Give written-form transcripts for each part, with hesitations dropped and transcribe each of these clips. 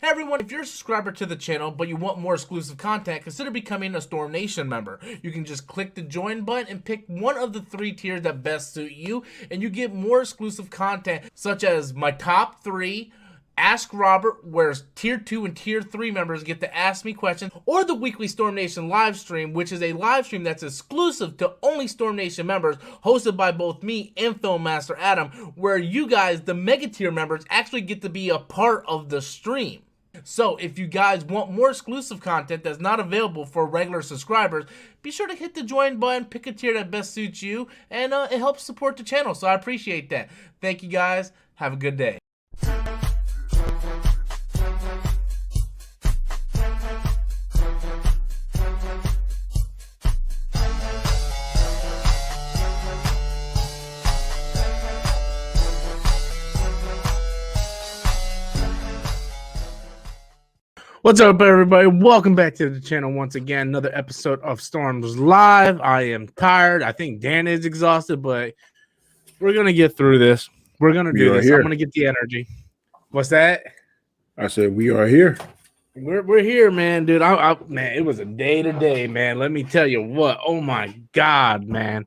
Hey everyone, if you're a subscriber to the channel but you want more exclusive content, consider becoming a Storm Nation member. You can just click the join button and pick one of the 3 tiers that best suit you, and you get more exclusive content such as my top 3, Ask Robert, where Tier 2 and Tier 3 members get to ask me questions, or the weekly Storm Nation live stream, which is a live stream that's exclusive to only Storm Nation members, hosted by both me and Filmmaster Adam, where you guys, the Mega Tier members, actually get to be a part of the stream. So if you guys want more exclusive content that's not available for regular subscribers, be sure to hit the join button, pick a tier that best suits you, and it helps support the channel, so I appreciate that. Thank you guys. Have a good day. What's up, everybody? Welcome back to the channel once again. Another episode of Storms Live. I am tired. I think Dan is exhausted, but we're going to get through this. We're going to do this. I'm going to get the energy. What's that? I said we are here. We're here, man, dude. Man, it was a day to day, man. Let me tell you what. Oh, my God, man.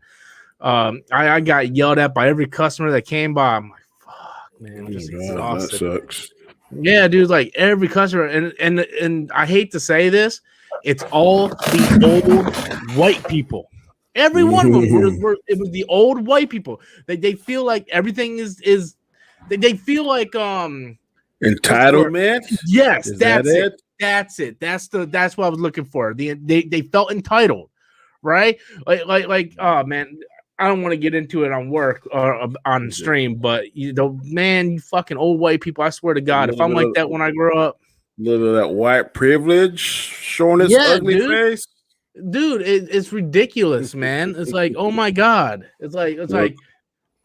I got yelled at by every customer that came by. I'm like, fuck, man. I'm just exhausted. That sucks. Yeah, dude, like every customer, and I hate to say this, it's all the old white people. Every one of them, it was the old white people. They feel like everything is they feel like entitlement. Yes, that's it. That's it. That's what I was looking for. They felt entitled, right? Like oh man. I don't want to get into it on work or on stream, but you fucking old white people. I swear to God, if I'm like that when I grow up, a little of that white privilege showing its ugly face, dude. It's ridiculous, man. It's like, oh my God, it's like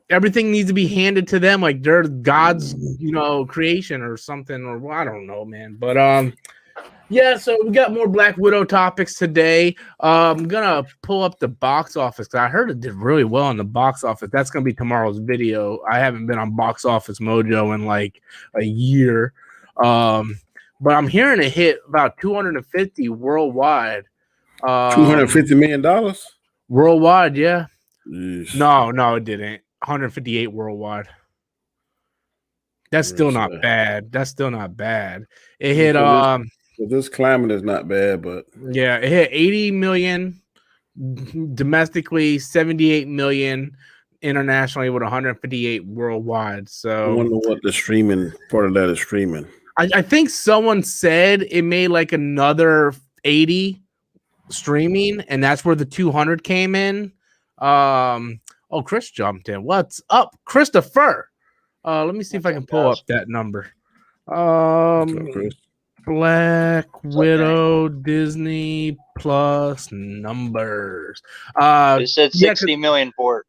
everything needs to be handed to them, like they're God's, creation or something, or I don't know, man. But yeah, so we got more Black Widow topics today. I'm gonna pull up the box office because I heard it did really well in the box office. That's gonna be tomorrow's video. I haven't been on Box Office Mojo in like a year, but I'm hearing it hit about 250 worldwide. $250 million worldwide, yeah. Jeez. No, it didn't. 158 worldwide. That's still not bad. That's still not bad. It hit this climate is not bad, but yeah, it hit 80 million domestically, 78 million internationally, with 158 worldwide. So I wonder what the streaming part of that is streaming. I think someone said it made like another 80 streaming, and that's where the 200 came in. Oh, Chris jumped in. What's up, Christopher? Let me see if I can pull up that number. Black Widow Disney Plus numbers. It said 60 million for it.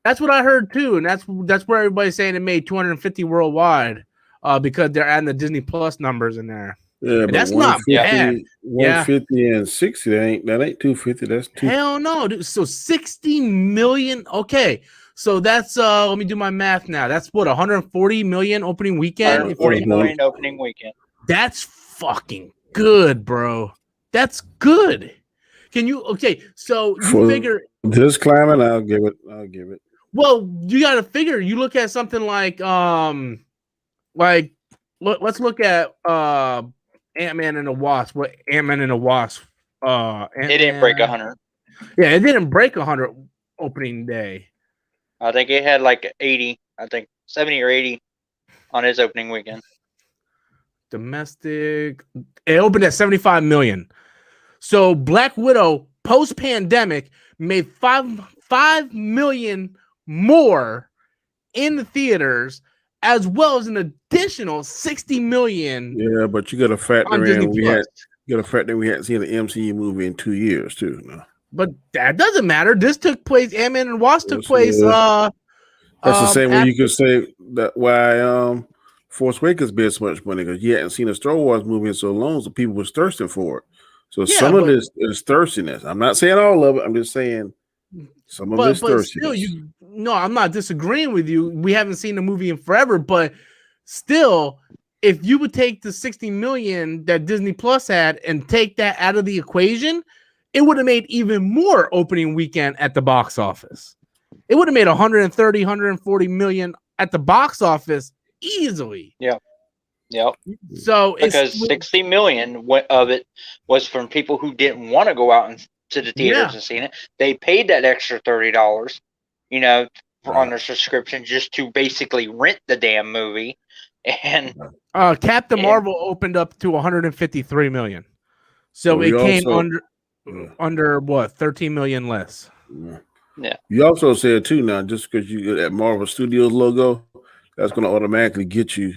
That's what I heard too, and that's where everybody's saying it made 250 worldwide. Because they're adding the Disney Plus numbers in there. Yeah, but that's not bad. 150 and 60. That ain't 250. That's two. Hell no, dude. So 60 million. Okay. So that's let me do my math now. That's what, 140 million opening weekend? 140 million opening weekend. That's fucking good, bro. That's good. Can you so you figure this climate, I'll give it. Well, you gotta figure, you look at something like let's look at Ant-Man and the Wasp. What Ant-Man and the Wasp it didn't break 100. Yeah, it didn't break 100 opening day. I think it had like 80, I think 70 or 80 on its opening weekend. Domestic, it opened at 75 million. So Black Widow post-pandemic made 5 million more in the theaters, as well as an additional 60 million. Yeah, but you got to factor in we hadn't seen an MCU movie in 2 years too. No. But that doesn't matter. This took place. Ant-Man and Wasp took place. That's the same way you could say that why Force Awakens made so much money, because you hadn't seen a Star Wars movie in so long, so people was thirsting for it. So some of this is thirstiness. I'm not saying all of it. I'm just saying some of this thirstiness. Still, I'm not disagreeing with you. We haven't seen the movie in forever, but still, if you would take the 60 million that Disney Plus had and take that out of the equation, it would have made even more opening weekend at the box office. It would have made 130, 140 million at the box office easily. Yeah. Yep. So because 60 million of it was from people who didn't want to go out to the theaters and see it. They paid that extra $30, on their subscription just to basically rent the damn movie. And Captain Marvel opened up to 153 million. So it came under what, 13 million less. Yeah. You also said too now, just because you get that Marvel Studios logo, that's going to automatically get you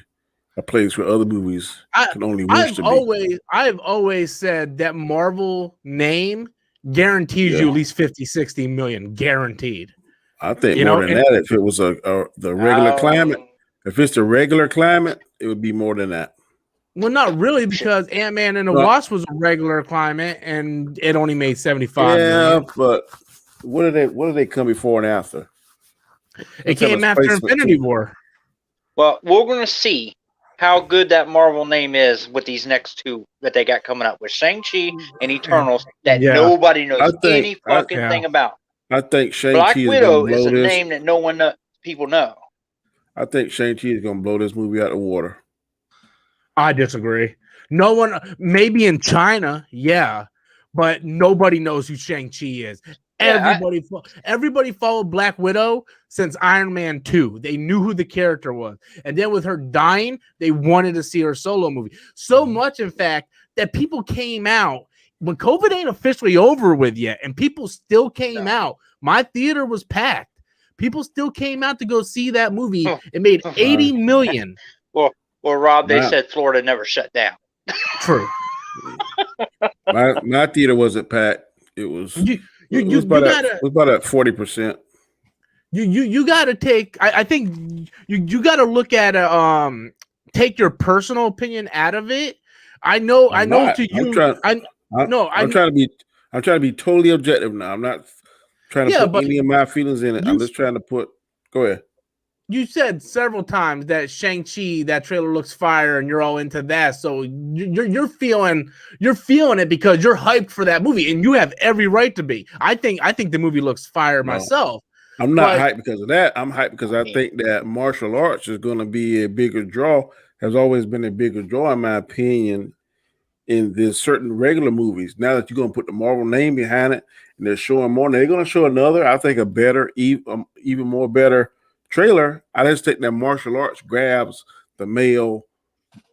a place where other movies can only wish to be. I've always said that Marvel name guarantees you at least 50, 60 million, guaranteed. I think more than that. If it was the regular climate, if it's the regular climate, it would be more than that. Well, not really, because Ant-Man and the Wasp was a regular climate, and it only made 75 million. Yeah, but what do they come before and after? It came after Infinity War. Well, we're going to see how good that Marvel name is with these next two that they got coming up with Shang-Chi and Eternals that nobody knows any fucking thing about. I think Shang-Chi Black Widow is a name that people know. I think Shang-Chi is going to blow this movie out of the water. I disagree. No one, maybe in China, but nobody knows who Shang-Chi is. Everybody followed Black Widow since Iron Man 2. They knew who the character was. And then with her dying, they wanted to see her solo movie. So much, in fact, that people came out when COVID ain't officially over with yet, and people still came out. My theater was packed. People still came out to go see that movie. It made 80 million. Well, Rob, they said Florida never shut down. True. my theater wasn't packed. It was. It was about at 40%. You got to take. I think you got to look at take your personal opinion out of it. I'm trying to be totally objective now. I'm not trying to put any of my feelings in it. I'm just trying to put. Go ahead. You said several times that Shang-Chi, that trailer looks fire, and you're all into that. So you're feeling it because you're hyped for that movie, and you have every right to be. I think the movie looks fire myself. I'm not hyped because of that. I'm hyped because I think that martial arts is going to be a bigger draw. Has always been a bigger draw, in my opinion, in this certain regular movies. Now that you're going to put the Marvel name behind it, and they're showing more, they're going to show another. I think a better, even more better trailer. I just think that martial arts grabs the male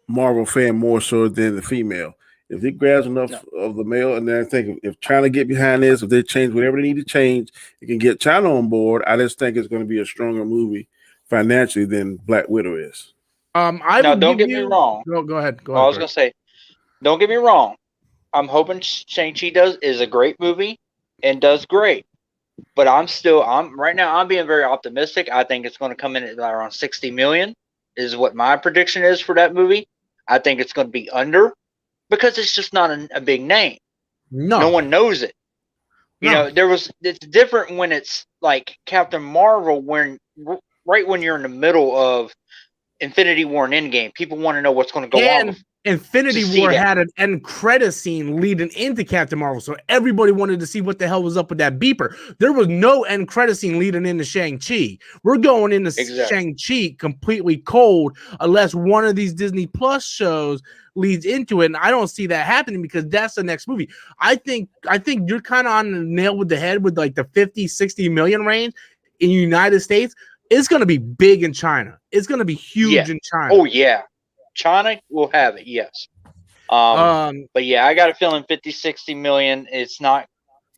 Marvel fan more so than the female. If it grabs enough of the male, and then I think if China get behind this, if they change whatever they need to change, it can get China on board. I just think it's going to be a stronger movie financially than Black Widow is. Don't get me wrong. Go ahead. I was going to say, don't get me wrong. I'm hoping Shang-Chi is a great movie and does great. But I'm being very optimistic. I think it's going to come in at around 60 million is what my prediction is for that movie. I think it's going to be under because it's just not a big name. No one knows it. It's different when it's like Captain Marvel, right when you're in the middle of Infinity War and Endgame, people want to know what's going to go on. Infinity War had an end credit scene leading into Captain Marvel, so everybody wanted to see what the hell was up with that beeper. There was no end credit scene leading into Shang-Chi. We're going into Shang-Chi completely cold unless one of these Disney Plus shows leads into it, and I don't see that happening because that's the next movie. I think you're kind of on the nail with the head with like the 50, 60 million range in the United States. It's going to be big in China. It's going to be huge in China. Oh, yeah. China will have it, yes. But yeah, I got a feeling 50, 60 million. It's not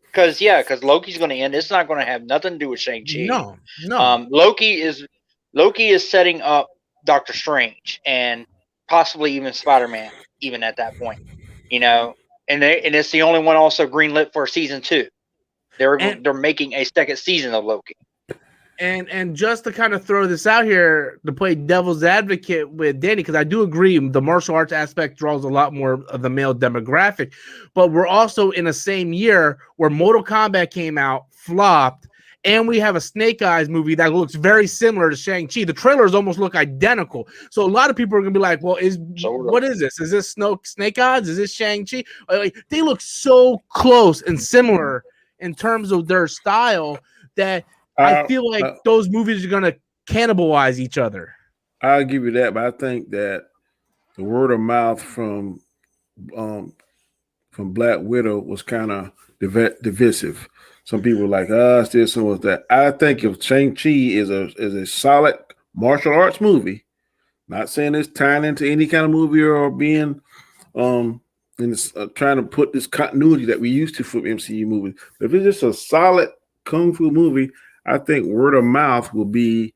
because Loki's going to end. It's not going to have nothing to do with Shang-Chi. No. Loki is setting up Doctor Strange and possibly even Spider-Man, even at that point. And it's the only one also greenlit for season 2. They're making a second season of Loki. And just to kind of throw this out here to play devil's advocate with Danny, because I do agree the martial arts aspect draws a lot more of the male demographic, but we're also in the same year where Mortal Kombat came out, flopped, and we have a Snake Eyes movie that looks very similar to Shang-Chi. The trailers almost look identical. So a lot of people are gonna be like, well, what is this? Is this Snake Eyes? Is this Shang-Chi? Like, they look so close and similar in terms of their style that I feel like those movies are gonna cannibalize each other. I'll give you that, but I think that the word of mouth from Black Widow was kind of divisive. Some people were like, it's this, some was that. I think if Shang-Chi is a solid martial arts movie, not saying it's tying into any kind of movie or being trying to put this continuity that we used to from MCU movies. But if it's just a solid kung fu movie, I think word of mouth will be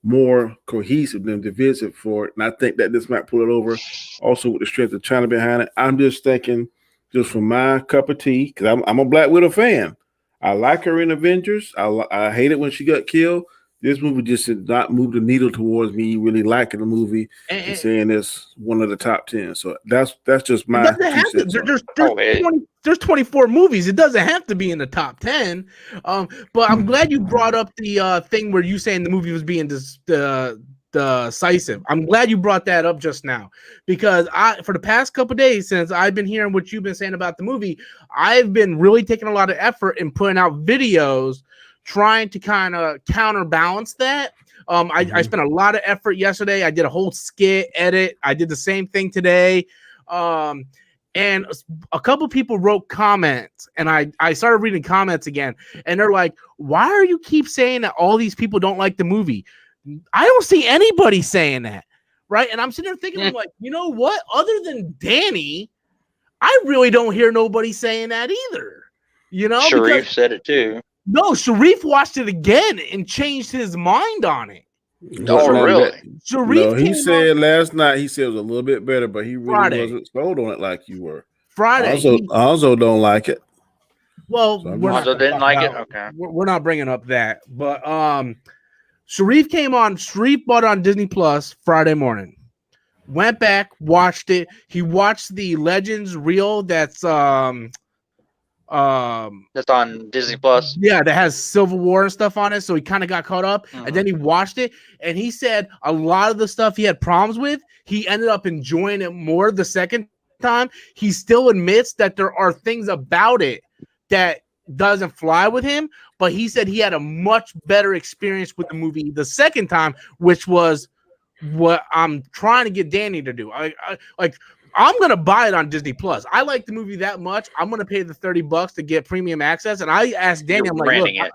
more cohesive than divisive for it. And I think that this might pull it over also with the strength of China behind it. I'm just thinking, just for my cup of tea, because I'm a Black Widow fan. I like her in Avengers. I hate it when she got killed. This movie just did not move the needle towards me really liking the movie and saying it's one of the top 10. So that's just my 2 cents. There's 24 movies. It doesn't have to be in the top 10. But I'm glad you brought up the thing where you saying the movie was being decisive. I'm glad you brought that up just now, because for the past couple of days since I've been hearing what you've been saying about the movie, I've been really taking a lot of effort in putting out videos trying to kind of counterbalance that. I spent a lot of effort yesterday. I did a whole skit edit. I did the same thing today. And a couple people wrote comments, and I started reading comments again, and they're like, why are you keep saying that all these people don't like the movie? I don't see anybody saying that, right? And I'm sitting there thinking, I'm like, you know what? Other than Danny, I really don't hear nobody saying that either. You know, Sharif said it too. No, Sharif watched it again and changed his mind on it. Oh, really? Sharif he said last night, he said it was a little bit better, but he really wasn't sold on it like you were. Friday. Also don't like it. Well, didn't like it? Okay. We're not bringing up that. But Sharif bought it on Disney Plus Friday morning. Went back, watched it. He watched the Legends reel that's on Disney Plus. Yeah, that has Civil War and stuff on it. So he kind of got caught up, and then he watched it, and he said a lot of the stuff he had problems with, he ended up enjoying it more the second time. He still admits that there are things about it that doesn't fly with him, but he said he had a much better experience with the movie the second time, which was what I'm trying to get Danny to do. I'm gonna buy it on Disney Plus. I like the movie that much. I'm gonna pay the $30 to get premium access. And I asked Danny, I'm like,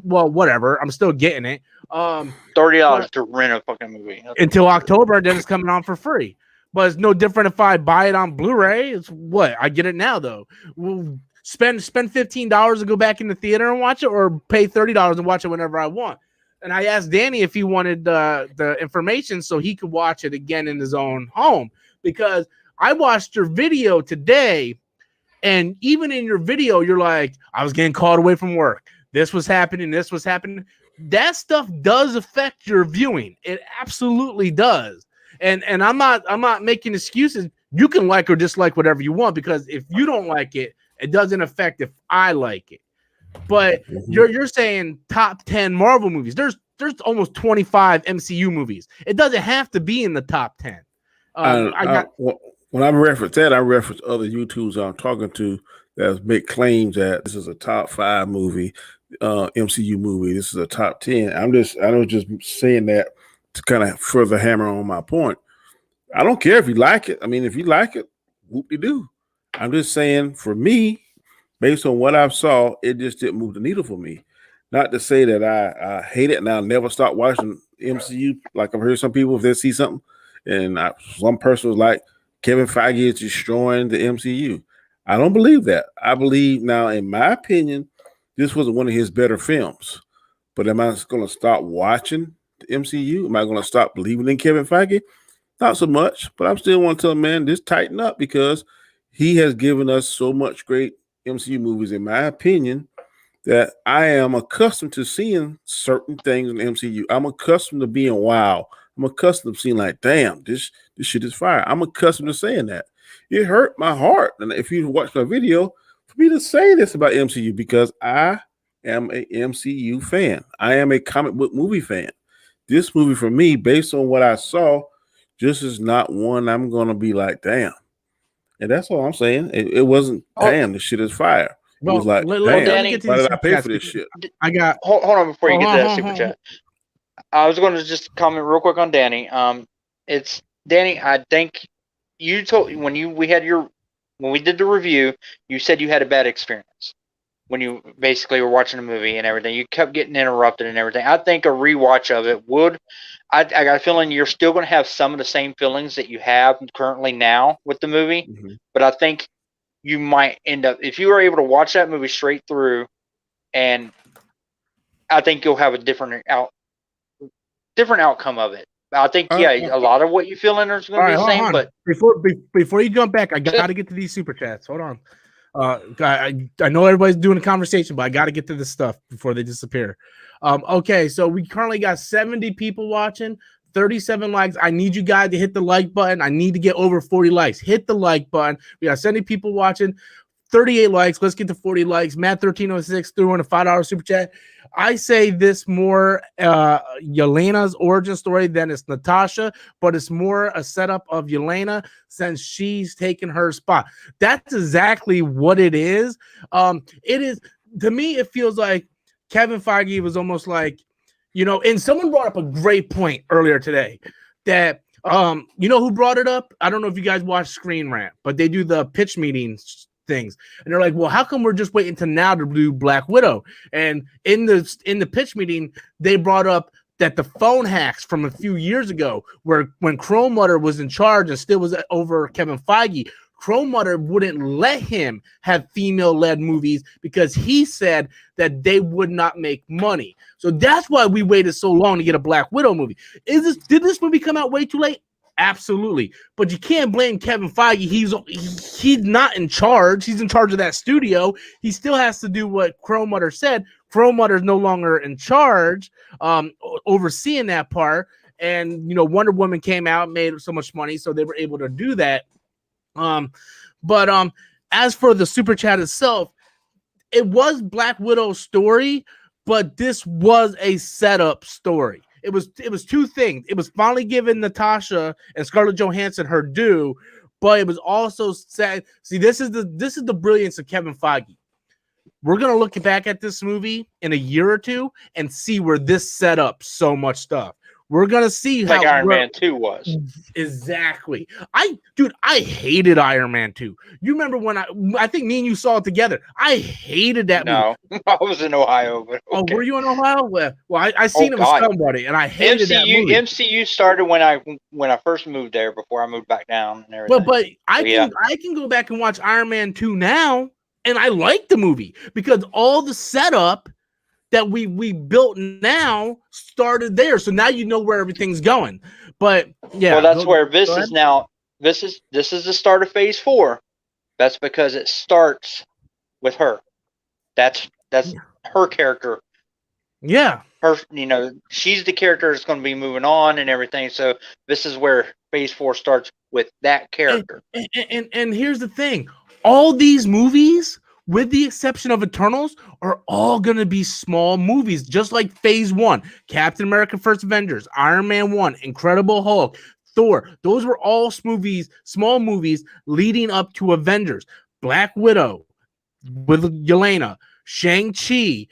well, whatever. I'm still getting it. $30 to rent a fucking movie until October. Then it's coming on for free. But it's no different if I buy it on Blu-ray. It's what I get it now though. We'll spend $15 to go back in the theater and watch it, or pay $30 and watch it whenever I want. And I asked Danny if he wanted the information so he could watch it again in his own home. Because I watched your video today, and even in your video, you're like, I was getting called away from work. This was happening. That stuff does affect your viewing. It absolutely does. And I'm not making excuses. You can like or dislike whatever you want, because if you don't like it, it doesn't affect if I like it. But you're saying top 10 Marvel movies. There's almost 25 MCU movies. It doesn't have to be in the top 10. When I reference that, I reference other YouTubers I'm talking to that make claims that this is a top 5 movie, MCU movie. This is a top 10. I was just saying that to kind of further hammer on my point. I don't care if you like it. I mean, if you like it, whoop-de-doo. I'm just saying, for me, based on what I saw, it just didn't move the needle for me. Not to say that I hate it and I'll never stop watching MCU. Like I've heard some people, if they see something, and some person was like, Kevin Feige is destroying the MCU. I don't believe that. I believe now, in my opinion, this was one of his better films. But am I going to stop watching the MCU? Am I going to stop believing in Kevin Feige? Not so much, but I'm still want to tell him, man, just tighten up, because he has given us so much great MCU movies, in my opinion, that I am accustomed to seeing certain things in the MCU. I'm accustomed to being wow. I'm accustomed to seeing like, damn, this shit is fire. I'm accustomed to saying that. It hurt my heart. And if you watch my video, for me to say this about MCU, because I am a MCU fan. I am a comic book movie fan. This movie for me, based on what I saw, just is not one I'm gonna be like, damn. And that's all I'm saying. It wasn't damn, this shit is fire. It was like, damn, Danny, get to why these did I super pay chats. for this shit? I got hold on before you get to that super hold on. chat. I was going to just comment real quick on Danny. It's Danny. I think you told when we did the review, you said you had a bad experience when you basically were watching a movie and everything. You kept getting interrupted and everything. I think a rewatch of it would. I got a feeling you're still going to have some of the same feelings that you have currently now with the movie, but I think you might end up, if you were able to watch that movie straight through, and I think you'll have a different outcome of it. I think a lot of what you feel in is going to be the same. But before you jump back, I got to get to these super chats. Hold on. I know everybody's doing a conversation, but I got to get to this stuff before they disappear. Okay, so we currently got 70 people watching, 37 likes. I need you guys to hit the like button. I need to get over 40 likes. Hit the like button. We got 70 people watching, 38 likes. Let's get to 40 likes. Matt1306 threw in a $5 super chat. I say this more Yelena's origin story than it's Natasha, but it's more a setup of Yelena since she's taken her spot. That's exactly what it is. It is, to me, it feels like Kevin Feige was almost like, and someone brought up a great point earlier today that, who brought it up? I don't know if you guys watch Screen Rant, but they do the pitch meetings things, and they're like, well, how come we're just waiting until now to do Black Widow? And in the pitch meeting, they brought up that the phone hacks from a few years ago, where when Chrome Mutter was in charge and still was over Kevin Feige, Chrome Mutter wouldn't let him have female-led movies because he said that they would not make money. So that's why we waited so long to get a Black Widow movie. Did this movie come out way too late? Absolutely. But you can't blame Kevin Feige. He's not in charge. He's in charge of that studio. He still has to do what Chrome Mutter said. Chrome Mutter is no longer in charge, overseeing that part. And, Wonder Woman came out, made so much money, so they were able to do that. But as for the super chat itself, it was Black Widow's story, but this was a setup story. It was two things. It was finally giving Natasha and Scarlett Johansson her due, but it was also said, see, this is the brilliance of Kevin Feige. We're gonna look back at this movie in a year or two and see where this set up so much stuff. We're gonna see like how Iron Man 2 was. Exactly. I hated Iron Man 2. You remember when I think me and you saw it together. I hated that movie. No, I was in Ohio, but okay. Oh, were you in Ohio? Well, I seen it with somebody, and I hated that movie. MCU started when I first moved there before I moved back down and everything. But I can go back and watch Iron Man 2 now, and I like the movie because all the setup that we built now started there. So now you know where everything's going. But yeah. Well, that's where this is now. This is the start of phase 4. That's because it starts with her. That's her character. Yeah. Her, she's the character that's going to be moving on and everything. So this is where phase 4 starts with that character. And here's the thing. All these movies, with the exception of Eternals, are all going to be small movies, just like Phase 1, Captain America First Avengers, Iron Man 1, Incredible Hulk, Thor. Those were all small movies leading up to Avengers. Black Widow with Yelena, Shang-Chi,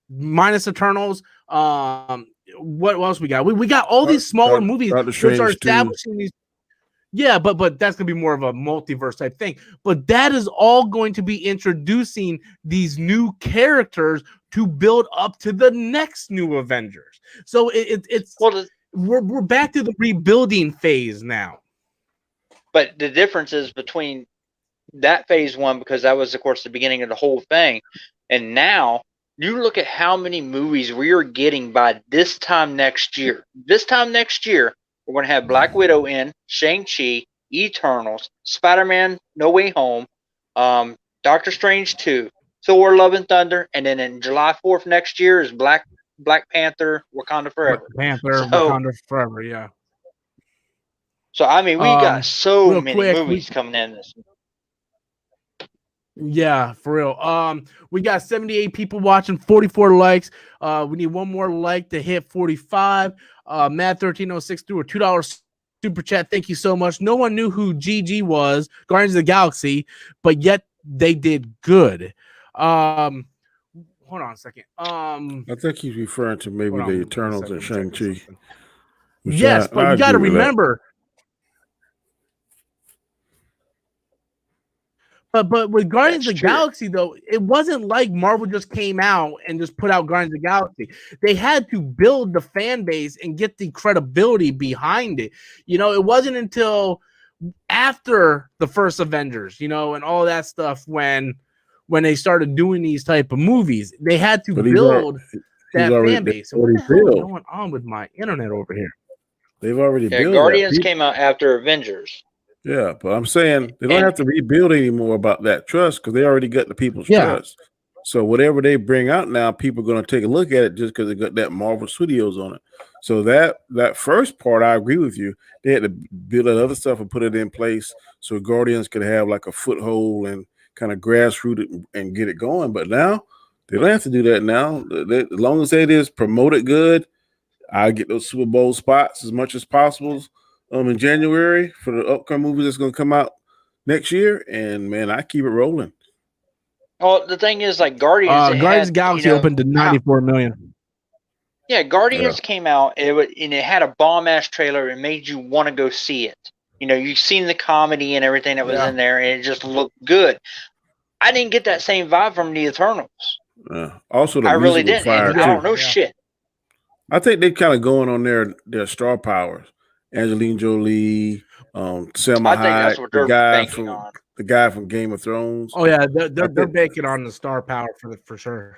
minus Eternals. What else we got? We got all these smaller movies which are establishing these. Yeah, but that's going to be more of a multiverse type thing. But that is all going to be introducing these new characters to build up to the next new Avengers. So we're back to the rebuilding phase now. But the difference is between that phase 1, because that was, of course, the beginning of the whole thing, and now you look at how many movies we are getting by this time next year. This time next year, we're going to have Black Widow in, Shang-Chi, Eternals, Spider-Man No Way Home, Doctor Strange 2, Thor Love and Thunder, and then in July 4th next year is Black Panther, Wakanda Forever. Wakanda Forever, yeah. So, I mean, we got so many movies coming in this. Yeah, for real. We got 78 people watching, 44 likes. We need one more like to hit 45. Matt1306 threw a $2 super chat. Thank you so much. No one knew who GG was, Guardians of the Galaxy, but yet they did good. Hold on a second. I think he's referring to maybe the Eternals and Shang-Chi. Yes, but you got to remember. But with Guardians of the Galaxy, though, it wasn't like Marvel just came out and just put out Guardians of the Galaxy. They had to build the fan base and get the credibility behind it. You know, it wasn't until after the first Avengers, you know, and all that stuff when they started doing these type of movies. They had to build that fan base. So what the hell is going on with my internet over here? They've already built Guardians came out after Avengers. Yeah, but I'm saying they don't have to rebuild anymore about that trust because they already got the people's trust. So whatever they bring out now, people are going to take a look at it just because they got that Marvel Studios on it. So that first part, I agree with you. They had to build that other stuff and put it in place so Guardians could have like a foothold and kind of grassrooted and get it going. But now they don't have to do that now. As long as they just promote it good, I get those Super Bowl spots as much as possible. In January for the upcoming movie that's going to come out next year, and man, I keep it rolling. Well, the thing is, like Guardians of the Galaxy opened to 94 million. Yeah, Guardians came out and it had a bomb ass trailer and made you want to go see it. You know, you've seen the comedy and everything that was in there, and it just looked good. I didn't get that same vibe from the Eternals. Also, I really didn't. I don't know shit. I think they're kind of going on their star powers. Angelina Jolie, Selma Hayek, the guy from Game of Thrones. Oh yeah, they're banking on the star power for sure.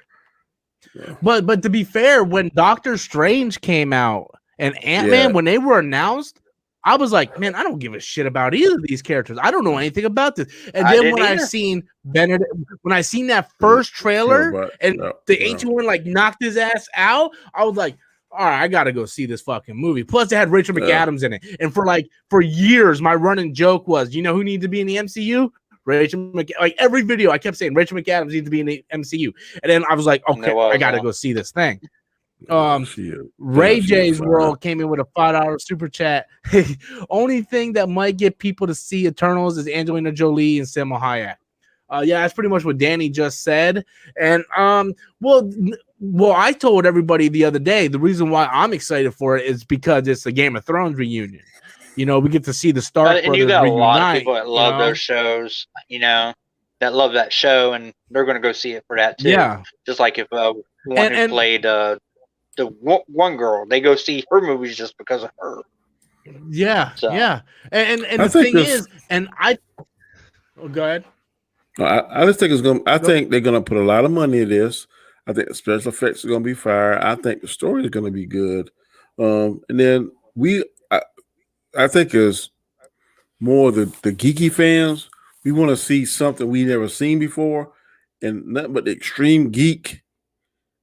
Yeah. But to be fair, when Doctor Strange came out and Ant-Man, when they were announced, I was like, man, I don't give a shit about either of these characters. I don't know anything about this. And then when I seen Benedict, when I seen that first trailer and the Ancient One like knocked his ass out, I was like, all right, I gotta go see this fucking movie. Plus, it had Rachel McAdams in it, and for years, my running joke was, you know, who needs to be in the MCU? Rachel like every video, I kept saying Rachel McAdams needs to be in the MCU, and then I was like, okay, I gotta go see this thing. Ray J's World came in with a $5 super chat. Only thing that might get people to see Eternals is Angelina Jolie and Selma Hayek. Yeah, that's pretty much what Danny just said. And well, I told everybody the other day the reason why I'm excited for it is because it's a Game of Thrones reunion. You know, we get to see the Stark brothers and you got a lot of people that love those shows. You know, that love that show, and they're going to go see it for that too. Yeah, just like if one who played the one girl, they go see her movies just because of her. Yeah, so. Yeah, and the thing is, and I go ahead. I just think it's going. I think they're going to put a lot of money in this. I think the special effects are going to be fire. I think the story is going to be good. And then I think as more the geeky fans, we want to see something we never seen before, and nothing but the extreme geek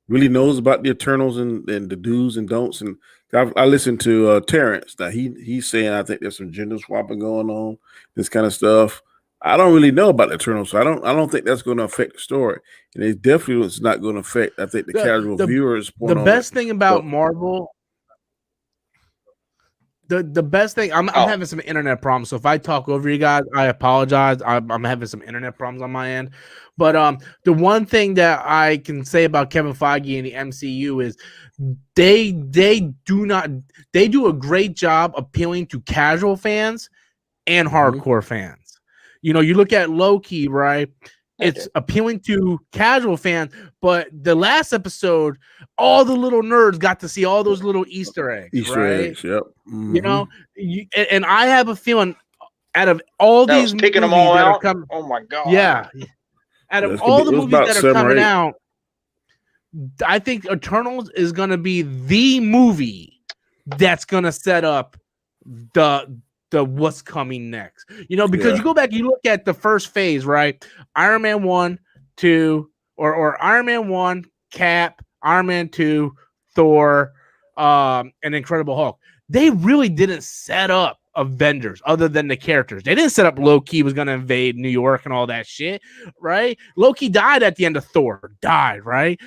really knows about the Eternals and the do's and don'ts. And I listened to Terrence. Now he's saying I think there's some gender swapping going on, this kind of stuff. I don't really know about the Eternals, so I don't think that's going to affect the story, and it definitely is not going to affect. I think the casual viewers. The best thing about Marvel, the best thing. I'm having some internet problems, so if I talk over you guys, I apologize. I'm having some internet problems on my end, but the one thing that I can say about Kevin Feige and the MCU is they do a great job appealing to casual fans and hardcore fans. You know, you look at Loki, right? It's appealing to casual fans, but the last episode, all the little nerds got to see all those little Easter eggs. Easter eggs, yep. Mm-hmm. You know, and I have a feeling out of all these picking them all out. Oh my god! Yeah, out of all the movies that are coming out, I think Eternals is going to be the movie that's going to set up the what's coming next, you know, because you go back, you look at the first phase, right? Iron Man 1, 2, or Iron Man 1, Cap, Iron Man 2, Thor, and Incredible Hulk. They really didn't set up Avengers other than the characters. They didn't set up Loki was going to invade New York and all that shit, right? Loki died at the end of Thor, right?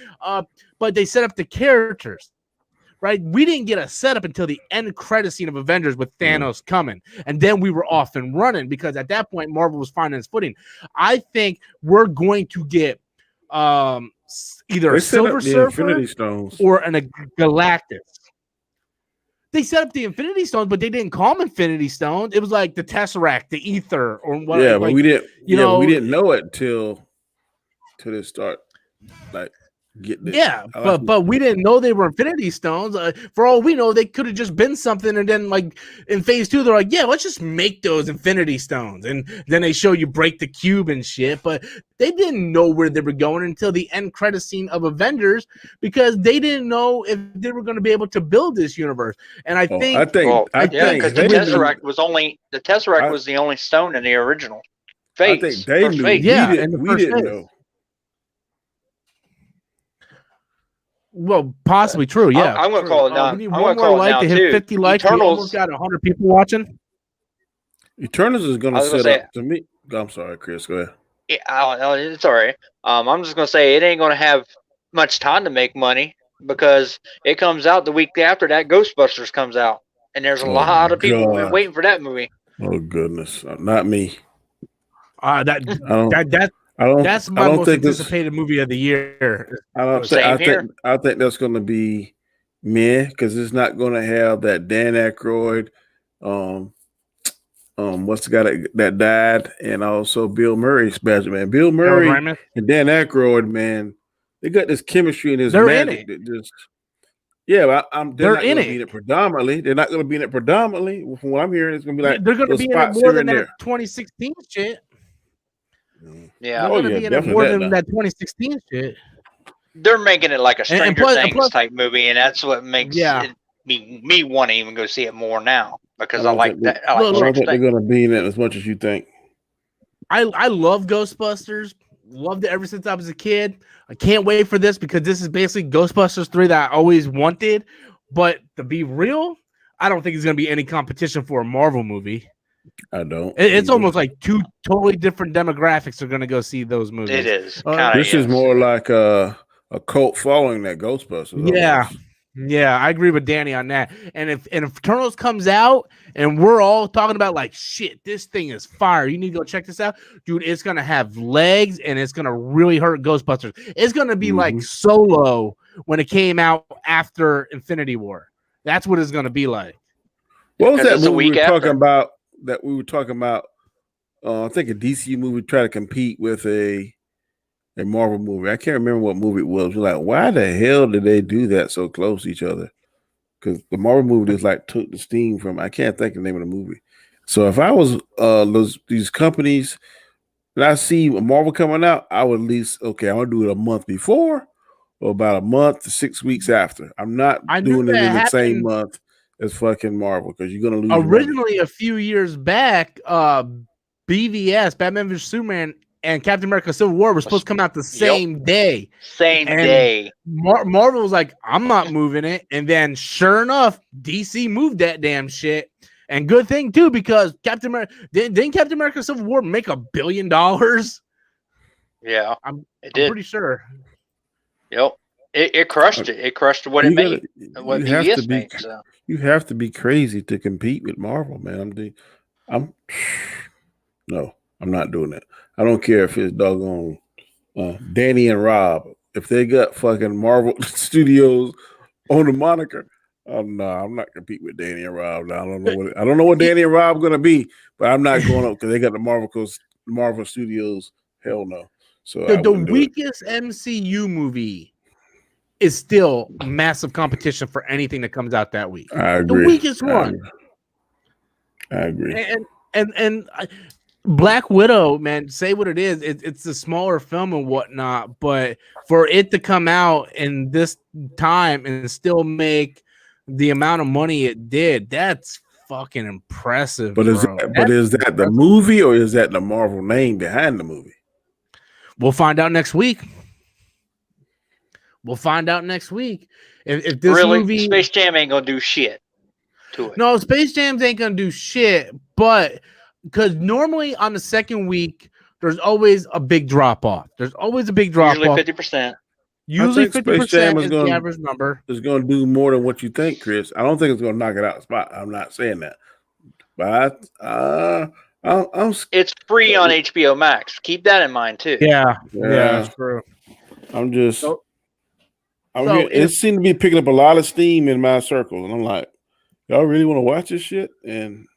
But they set up the characters, right? We didn't get a setup until the end credit scene of Avengers with Thanos coming, and then we were off and running because at that point Marvel was finding its footing. I think we're going to get either a Silver Surfer Infinity Stones or a Galactus. They set up the Infinity Stones, but they didn't call them Infinity Stones. It was like the Tesseract, the Ether, or what? Yeah, like, but we didn't. We didn't know it till they start like getting it. Yeah, but we didn't know they were Infinity Stones. For all we know, they could have just been something, and then like in Phase 2, they're like, yeah, let's just make those Infinity Stones, and then they show you break the cube and shit. But they didn't know where they were going until the end credit scene of Avengers because they didn't know if they were going to be able to build this universe. And I think because the Tesseract was the only stone in the original Phase. I think they knew. Yeah, we didn't know. Well, possibly true. Yeah, I'm going to call it now. We need one more like to hit 50 likes. We almost got 100 people watching. Eternals is going to set up to me. I'm sorry, Chris. Go ahead. Yeah, it's all right. I'm just going to say it ain't going to have much time to make money because it comes out the week after that Ghostbusters comes out, and there's a lot of people waiting for that movie. Oh goodness, not me. That's my most anticipated movie of the year. I think that's going to be meh because it's not going to have that Dan Aykroyd, what's the guy that died, and also Bill Murray special, man. Bill Murray and Dan Aykroyd, man, they got this chemistry and this magic that just. Yeah, but they're not going to be in it predominantly. They're not going to be in it predominantly. From what I'm hearing, it's going to be like they're going to be in it more than that 2016 shit. Yeah, they're going to be in it more than that 2016 shit. They're making it like a Stranger Things type movie, and that's what makes me want to even go see it more now because I like that. I don't think they're going to be in it as much as you think. I love Ghostbusters. Loved it ever since I was a kid. I can't wait for this because this is basically Ghostbusters 3 that I always wanted. But to be real, I don't think it's going to be any competition for a Marvel movie. I don't. It's almost like two totally different demographics are going to go see those movies. It is. This is more like a cult following that Ghostbusters. Yeah. Almost. Yeah, I agree with Danny on that. And if Eternals comes out and we're all talking about like shit, this thing is fire. You need to go check this out. Dude, it's gonna have legs and it's gonna really hurt Ghostbusters. It's gonna be like Solo when it came out after Infinity War. That's what it's gonna be like. What was that movie we were talking about? I think a DC movie tried to compete with a Marvel movie. I can't remember what movie it was. We're like, why the hell did they do that so close to each other? Because the Marvel movie just like took the steam from. I can't think of the name of the movie. So if I was these companies and I see a Marvel coming out, I would at least I want to do it a month before or about a month to 6 weeks after. I'm not doing it in the same month as fucking Marvel because you're gonna lose. Originally, a few years back, BVS, Batman vs Superman, and Captain America Civil War was supposed to come out the same day. Same day. Marvel was like, I'm not moving it. And then sure enough, DC moved that damn shit. And good thing too, because Captain America didn't Captain America Civil War make $1 billion? Yeah. I'm pretty sure. Yep. It crushed it. It crushed what it made. What BVS made. So. You have to be crazy to compete with Marvel, man. No, I'm not doing that. I don't care if it's doggone Danny and Rob. If they got fucking Marvel Studios on the moniker, no, I'm not competing with Danny and Rob. I don't know what Danny and Rob gonna be, but I'm not going up because they got the Marvel Studios. Hell no. So the weakest MCU movie is still massive competition for anything that comes out that week. I agree. The weakest one. I agree. And Black Widow, man, say what it is. It's a smaller film and whatnot, but for it to come out in this time and still make the amount of money it did, that's fucking impressive. But is that the movie or is that the Marvel name behind the movie? We'll find out next week. If this movie, Space Jam ain't gonna do shit. to it. No, Space Jams ain't gonna do shit, but because normally on the second week, there's always a big drop off. There's always a big drop Usually off. 50%. Usually I think Space Jam 50% is the average number. Is going to do more than what you think, Chris. I don't think it's going to knock it out the spot. I'm not saying that, but it's free on HBO Max. Keep that in mind too. Yeah, that's true. It seemed to be picking up a lot of steam in my circle, and I'm like, y'all really want to watch this shit? And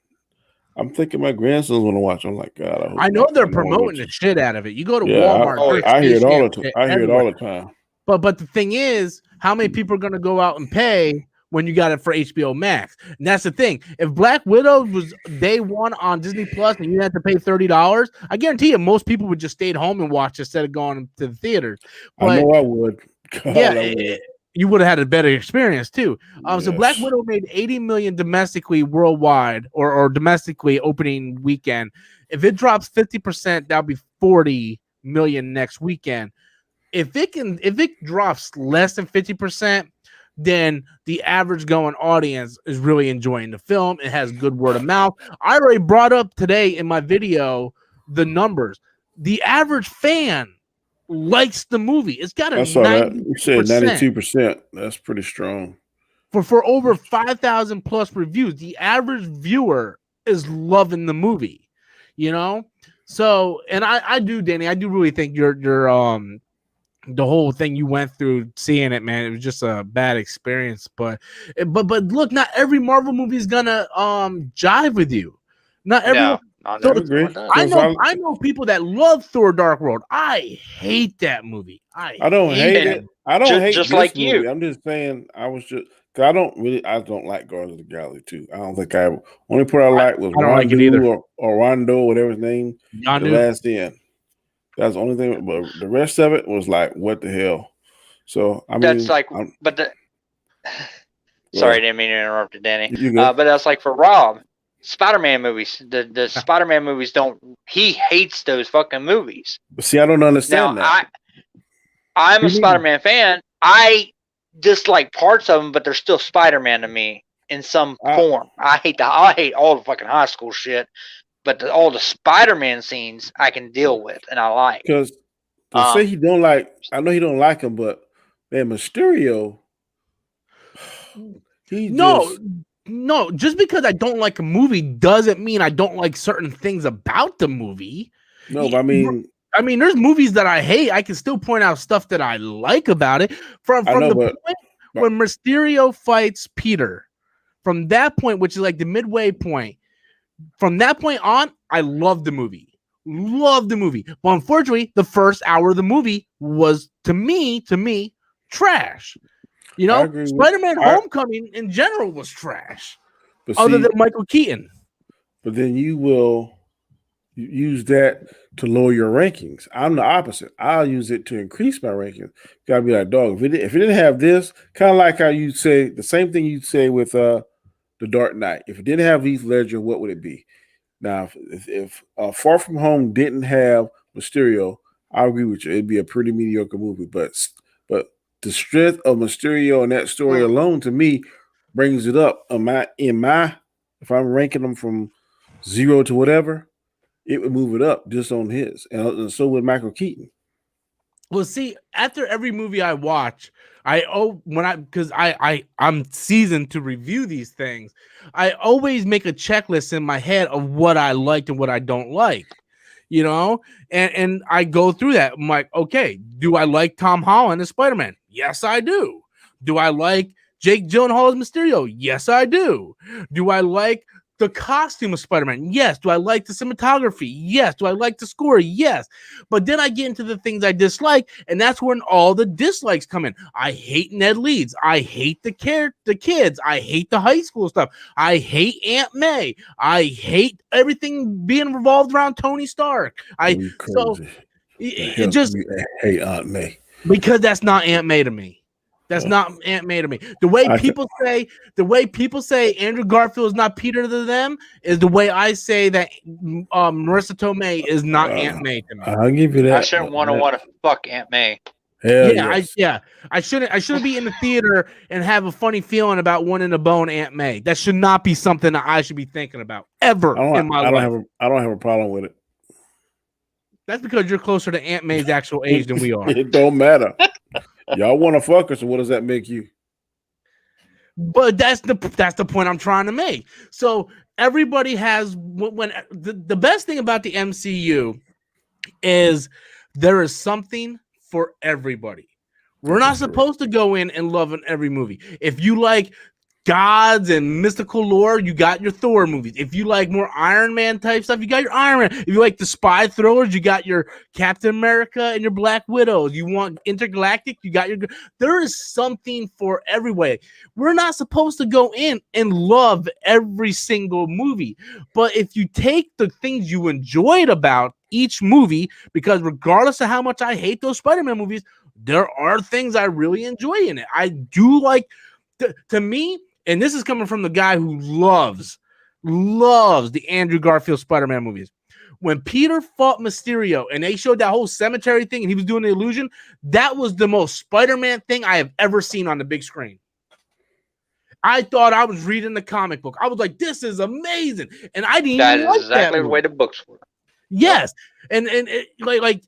I'm thinking my grandsons want to watch. I'm like, God, I know they're promoting the shit out of it. You go to Walmart. I hear it all the time. I hear it all the time. But the thing is, how many people are going to go out and pay when you got it for HBO Max? And that's the thing. If Black Widow was day one on Disney Plus and you had to pay $30, I guarantee you most people would just stay at home and watch instead of going to the theaters. But, I know I would. God, you would have had a better experience too. So Black Widow made $80 million domestically worldwide or domestically opening weekend. If it drops 50%, that'll be $40 million next weekend. If it drops less than 50%, then the average going audience is really enjoying the film. It has good word of mouth. I already brought up today in my video the numbers. The average fan likes the movie. It's got a 90%. You said 92%. That's pretty strong. For over 5,000 plus reviews, the average viewer is loving the movie. You know? So, and I do, Danny, I do really think you're the whole thing you went through seeing it, man, it was just a bad experience. But look, not every Marvel movie is gonna jive with you. Not everyone. I know people that love Thor: Dark World. I hate that movie. I don't hate it. I don't hate just this like movie. I'm just saying I don't like Guardians of the Galaxy 2. I don't think only part I like was Rondu or Rondo, whatever his name. The last end. That's the only thing, but the rest of it was like, what the hell? So I mean, that's like, sorry, didn't mean to interrupt you, Danny. But that's like for Rob, Spider-Man movies. The Spider-Man movies he hates those fucking movies. But see, I don't understand that. I'm a Spider-Man fan. I dislike parts of them, but they're still Spider-Man to me in some form. I hate all the fucking high school shit. But all the Spider-Man scenes I can deal with and I like. Because to say he don't like, I know he don't like him, but man, Mysterio. No, just because I don't like a movie doesn't mean I don't like certain things about the movie. No, but I mean, there's movies that I hate. I can still point out stuff that I like about it. From the point when Mysterio fights Peter, from that point, which is like the midway point. From that point on, I love the movie. But unfortunately, the first hour of the movie was, to me, trash. You know, Spider-Man Homecoming in general was trash. Other than Michael Keaton. But then you will use that to lower your rankings. I'm the opposite. I'll use it to increase my rankings. You gotta be like, dog, if it didn't have this, kind of like how you say the same thing you'd say with The Dark Knight. If it didn't have Heath Ledger, what would it be? Now, if Far From Home didn't have Mysterio, I agree with you. It'd be a pretty mediocre movie. But the strength of Mysterio and that story alone, to me, brings it up. If I'm ranking them from 0 to whatever, it would move it up just on his. And so would Michael Keaton. Well, see, after every movie I watch, because I'm seasoned to review these things, I always make a checklist in my head of what I liked and what I don't like, you know, and I go through that. I'm like, okay, do I like Tom Holland as Spider-Man? Yes, I do. Do I like Jake Gyllenhaal as Mysterio? Yes, I do. Do I like the costume of Spider-Man? Yes. Do I like the cinematography? Yes. Do I like the score? Yes. But then I get into the things I dislike, and that's when all the dislikes come in. I hate Ned Leeds. I hate the kids. I hate the high school stuff. I hate Aunt May. I hate everything being revolved around Tony Stark. I hate Aunt May because that's not Aunt May to me. That's not Aunt May to me. The way people say Andrew Garfield is not Peter to them is the way I say that Marissa Tomei is not Aunt May to me. I'll give you that. I shouldn't want to fuck Aunt May. Hell yes. I shouldn't be in the theater and have a funny feeling about wanting to bone Aunt May. That should not be something that I should be thinking about ever in my life. I don't have a problem with it. That's because you're closer to Aunt May's actual age than we are. It don't matter. Y'all want to fuck her, so what does that make you? But that's the point I'm trying to make. So everybody has when the best thing about the MCU is there is something for everybody. We're not supposed to go in and love in every movie. If you like gods and mystical lore, you got your Thor movies. If you like more Iron Man type stuff, you got your Iron Man. If you like the spy thrillers, you got your Captain America and your Black Widows. You want intergalactic, you got your. There is something for everybody. We're not supposed to go in and love every single movie. But if you take the things you enjoyed about each movie, because regardless of how much I hate those Spider-Man movies, there are things I really enjoy in it. I do like, to me, and this is coming from the guy who loves the Andrew Garfield Spider-Man movies. When Peter fought Mysterio and they showed that whole cemetery thing and he was doing the illusion, that was the most Spider-Man thing I have ever seen on the big screen. I thought I was reading the comic book. I was like, this is amazing. And I didn't even like exactly that the way the books were. Yes. And it, like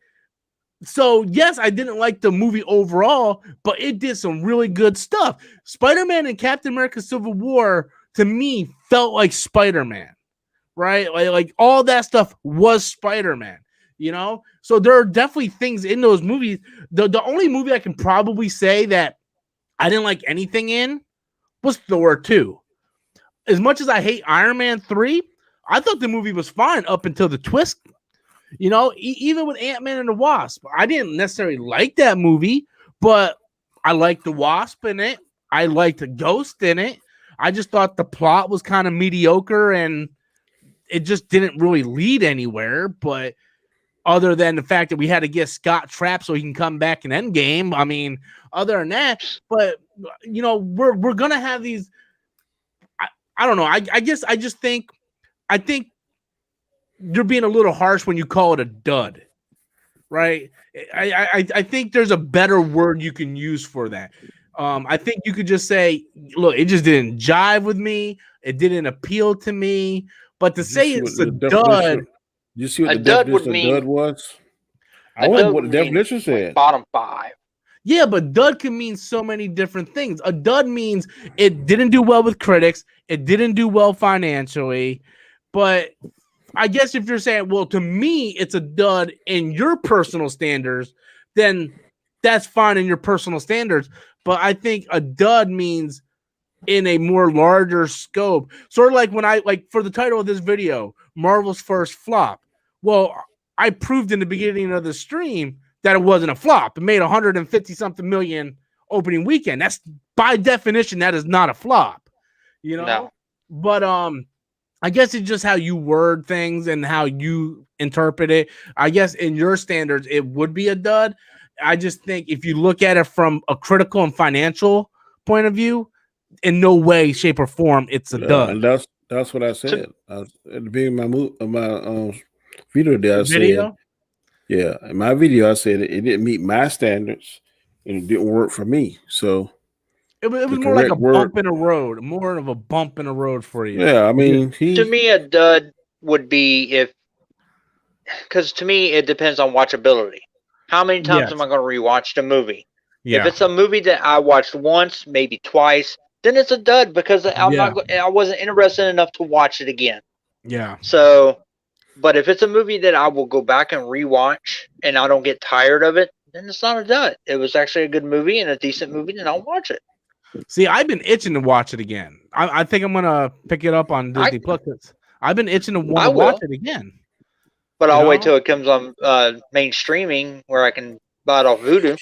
so, yes, I didn't like the movie overall, but it did some really good stuff. Spider-Man and Captain America Civil War, to me, felt like Spider-Man, right? Like all that stuff was Spider-Man, you know? So there are definitely things in those movies. The only movie I can probably say that I didn't like anything in was Thor 2. As much as I hate Iron Man 3, I thought the movie was fine up until the twist. You know, even with Ant-Man and the Wasp, I didn't necessarily like that movie, but I liked the Wasp in it. I liked the Ghost in it. I just thought the plot was kind of mediocre and it just didn't really lead anywhere. But other than the fact that we had to get Scott trapped so he can come back in Endgame, I mean, other than that, but you know, we're gonna have these. I don't know. I think you're being a little harsh when you call it a dud, right? I think there's a better word you can use for that. I think you could just say, look, it just didn't jive with me. It didn't appeal to me. But to say it's a dud. You see what the definition of dud was? I wonder what the definition said. Like bottom 5. Yeah, but dud can mean so many different things. A dud means it didn't do well with critics. It didn't do well financially. But I guess if you're saying, well, to me, it's a dud in your personal standards, then that's fine in your personal standards. But I think a dud means in a more larger scope. Sort of like when for the title of this video, Marvel's first flop. Well, I proved in the beginning of the stream that it wasn't a flop. It made 150 something million opening weekend. That's by definition, that is not a flop, you know? No. But, I guess it's just how you word things and how you interpret it. I guess in your standards, it would be a dud. I just think if you look at it from a critical and financial point of view, in no way, shape, or form, it's a dud. And that's what I said. At the beginning of my video there, I said, yeah, in my video, I said it didn't meet my standards and it didn't work for me. So it was more like a bump in a road, more of a bump in a road for you. Yeah, I mean, to me, a dud would be because to me, it depends on watchability. How many times am I going to rewatch the movie? Yeah. If it's a movie that I watched once, maybe twice, then it's a dud because I wasn't interested enough to watch it again. Yeah. So, but if it's a movie that I will go back and rewatch and I don't get tired of it, then it's not a dud. It was actually a good movie and a decent movie, and I'll watch it. See, I've been itching to watch it again. I think I'm gonna pick it up on Disney Plus. I've been itching to watch it again. But I'll wait till it comes on main streaming where I can buy it off Vudu.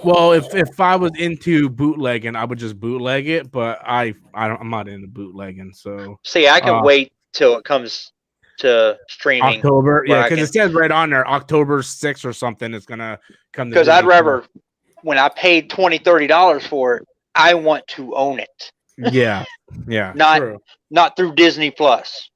Well, if I was into bootlegging, I would just bootleg it. But I'm not into bootlegging. So see, I can wait till it comes to streaming. October, yeah, because it says right on there October 6th or something. It's gonna come. Because I'd rather. When I paid $20-$30 for it, I want to own it. Yeah. Not through Disney Plus.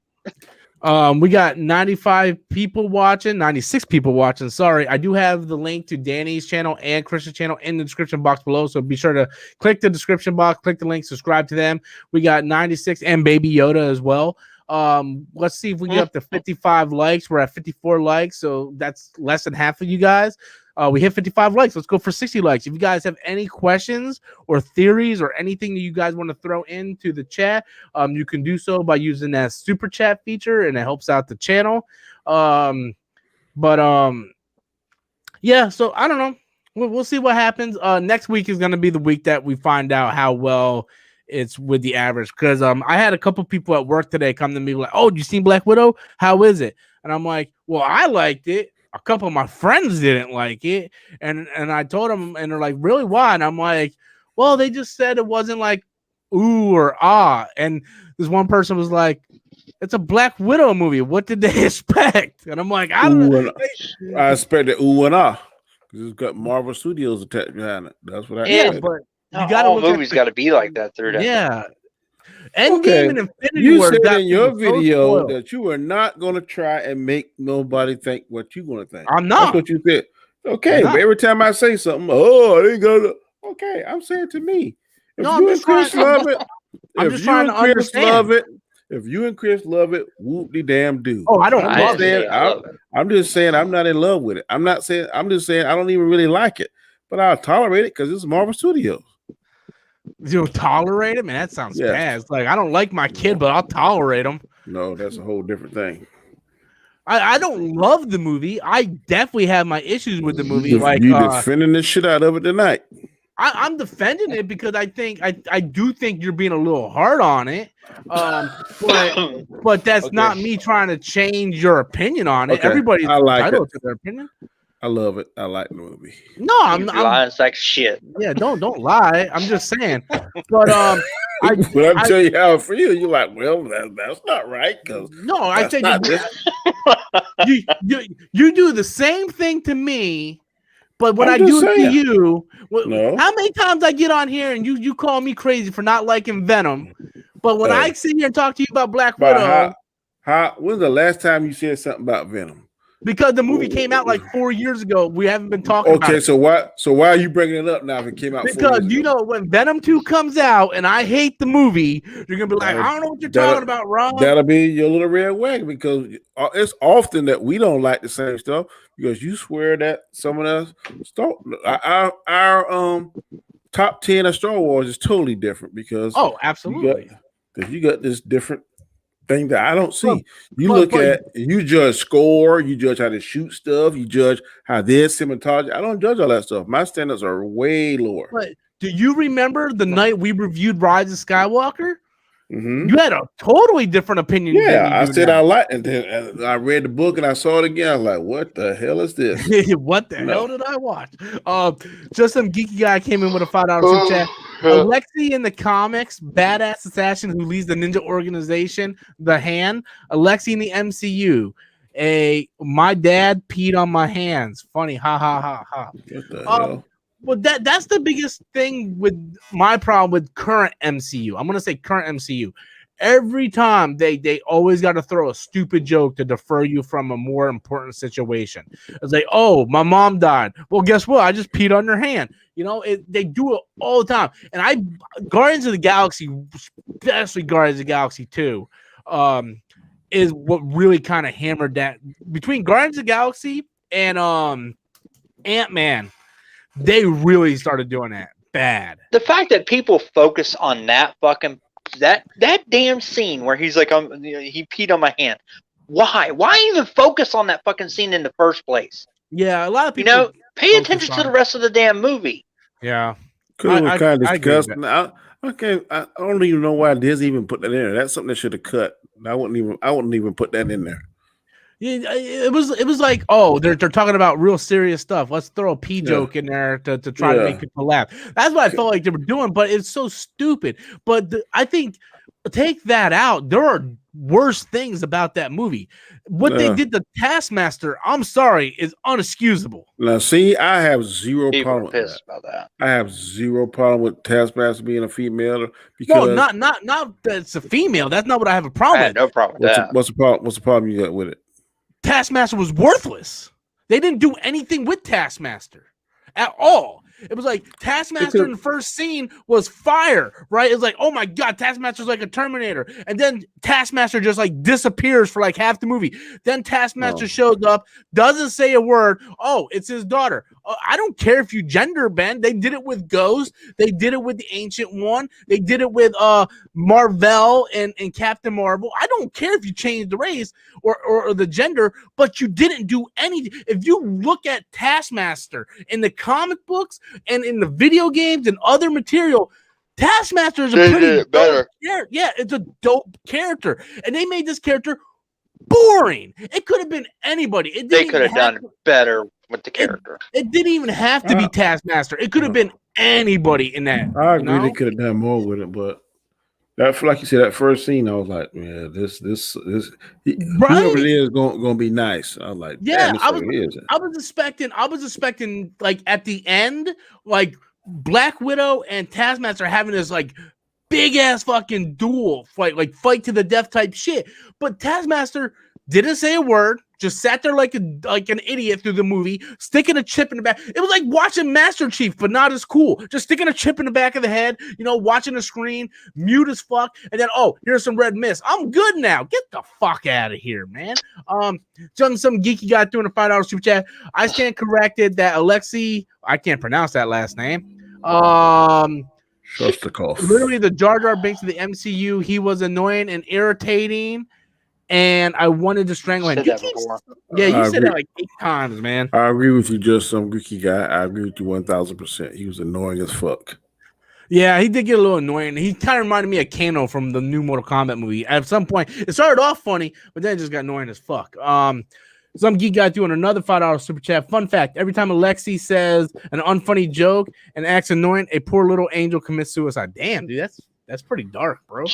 We got 95 people watching, 96 people watching. Sorry, I do have the link to Danny's channel and Chris's channel in the description box below. So be sure to click the description box, click the link, subscribe to them. We got 96 and Baby Yoda as well. Let's see if we get up to 55 likes. We're at 54 likes, so that's less than half of you guys. We hit 55 likes. Let's go for 60 likes. If you guys have any questions or theories or anything that you guys want to throw into the chat, you can do so by using that super chat feature, and it helps out the channel. Yeah, so I don't know. We'll see what happens. Next week is going to be the week that we find out how well it's with the average, because I had a couple people at work today come to me like, "Oh, you seen Black Widow? How is it?" And I'm like, "Well, I liked it. A couple of my friends didn't like it," and I told them, and they're like, "Really? Why?" And I'm like, "Well, they just said it wasn't like ooh or ah." And this one person was like, "It's a Black Widow movie. What did they expect?" And I'm like, "I don't know." I expected ooh and ah, because it's got Marvel Studios attached behind it. That's what I Yeah, expected. but You gotta all look at movies got to be like that through that. Yeah. Endgame Okay. and Infinity You War said got in your people so video spoiled. that you are not going to try and make nobody think what you're going to think. I'm not. That's what you said. Okay, I'm but not. every time I say something, oh, they gonna. Okay, I'm saying to me, if No, I'm you and just trying- Chris love it, I'm if just you trying and to Chris understand. love it, if you and Chris love it, whoop de damn do. Oh, I don't I love didn't it. say I love it. I'm just saying I'm not in love with it. I'm not saying. I'm just saying I don't even really like it, but I'll tolerate it because it's Marvel Studios. You tolerate him, man. That sounds Yes. bad. It's like I don't like my kid, but I'll tolerate him. No, that's a whole different thing. I don't love the movie. I definitely have my issues with the movie. You Like defending the shit out of it tonight. I'm defending it because I think I do think you're being a little hard on it. But that's Okay. not me trying to change your opinion on it. Okay, Everybody's I like entitled it. to their opinion. I love it. I like the movie. No, I'm lying sack of shit. yeah, don't lie. I'm just saying. But But I'm telling you how I feel, you're like, well, that's not right. Because no, I say not you do the same thing to me, but when I'm I just do it to saying. you, No. how many times I get on here and you call me crazy for not liking Venom, but when I sit here and talk to you about Black Widow, when's the last time you said something about Venom? because the movie came out like 4 years ago, we haven't been talking about it. So why are you bringing it up now if it came out 4 Because years you ago? know when Venom 2 comes out and I hate the movie, you're gonna be like, I don't know what you're talking about, Rob. That'll be your little red wagon, because it's often that we don't like the same stuff because you swear that someone else our top 10 of Star Wars is totally different because absolutely. You got this different thing that I don't see. You judge score, you judge how to shoot stuff, you judge how this cinematology. I don't judge all that stuff. My standards are way lower. But do you remember the night we reviewed Rise of Skywalker? Mm-hmm. You had a totally different opinion. Yeah, I said I liked it. And then I read the book and I saw it again. I was like, what the hell is this? What the hell did I watch? Just some geeky guy came in with a $5 super chat. Alexi in the comics, badass assassin who leads the ninja organization, The Hand. Alexi in the MCU. My dad peed on my hands. Funny, ha ha ha ha. What the hell? Well, that's the biggest thing with my problem with current MCU. I'm gonna say current MCU. Every time they always got to throw a stupid joke to defer you from a more important situation. It's like, oh, my mom died. Well, guess what? I just peed on her hand. You know, they do it all the time. And Guardians of the Galaxy, especially Guardians of the Galaxy 2, is what really kind of hammered that. Between Guardians of the Galaxy and Ant-Man, they really started doing that bad. The fact that people focus on that fucking that damn scene where he's like, he peed on my hand. Why? Why even focus on that fucking scene in the first place? Yeah, a lot of people. Pay attention to the rest of the damn movie. Yeah, because it was kind of disgusting. I don't even know why Disney even put that in there. That's something they should have cut. I wouldn't even put that in there. Yeah, it was like, oh, they're talking about real serious stuff. Let's throw a pee joke in there to try to make people laugh. That's what I felt like they were doing, but it's so stupid. But I think take that out. There are worst things about that movie. What they did to Taskmaster, I'm sorry, is unexcusable. Now, see, I have zero People problem are with pissed that. about that. I have zero problem with Taskmaster being a female because not that it's a female. That's not what I have a I problem had with. no problem with that. what's the problem? What's the problem you got with it? Taskmaster was worthless. They didn't do anything with Taskmaster at all. It was like Taskmaster in the first scene was fire, right? It's like, oh my God, Taskmaster's like a Terminator. And then Taskmaster just like disappears for like half the movie. Then Taskmaster shows up, doesn't say a word. Oh, it's his daughter. I don't care if you gender bend. They did it with Ghost. They did it with the Ancient One. They did it with Marvel and Captain Marvel. I don't care if you change the race or the gender, but you didn't do anything. If you look at Taskmaster in the comic books, and in the video games and other material, Taskmaster is a pretty better. Yeah, it's a dope character, and they made this character boring. It could have been anybody. They could have done better with the character. It didn't even have to be Taskmaster. It could have been anybody in that. I agree. They could have done more with it, but that, like you said, that first scene, I was like, man, this whoever it is gonna be nice. I was like, yeah, I was expecting like at the end, like Black Widow and Taskmaster having this like big ass fucking duel fight to the death type shit. But Taskmaster didn't say a word, just sat there like an idiot through the movie, sticking a chip in the back. It was like watching Master Chief, but not as cool. Just sticking a chip in the back of the head, watching the screen, mute as fuck, and then here's some red mist. I'm good now. Get the fuck out of here, man. Some geeky guy doing a $5 super chat. I stand corrected that Alexei, I can't pronounce that last name. Shostakov. Literally the Jar Jar Binks of the MCU. He was annoying and irritating, and I wanted to strangle him. You said that like 8 times, man. I agree with you, just some Greeky guy. I agree with you 1,000%. He was annoying as fuck. Yeah, he did get a little annoying. He kind of reminded me of Kano from the new Mortal Kombat movie. At some point, it started off funny, but then it just got annoying as fuck. Some geek guy doing another $5 super chat. Fun fact: every time Alexi says an unfunny joke and acts annoying, a poor little angel commits suicide. Damn, dude, that's pretty dark, bro.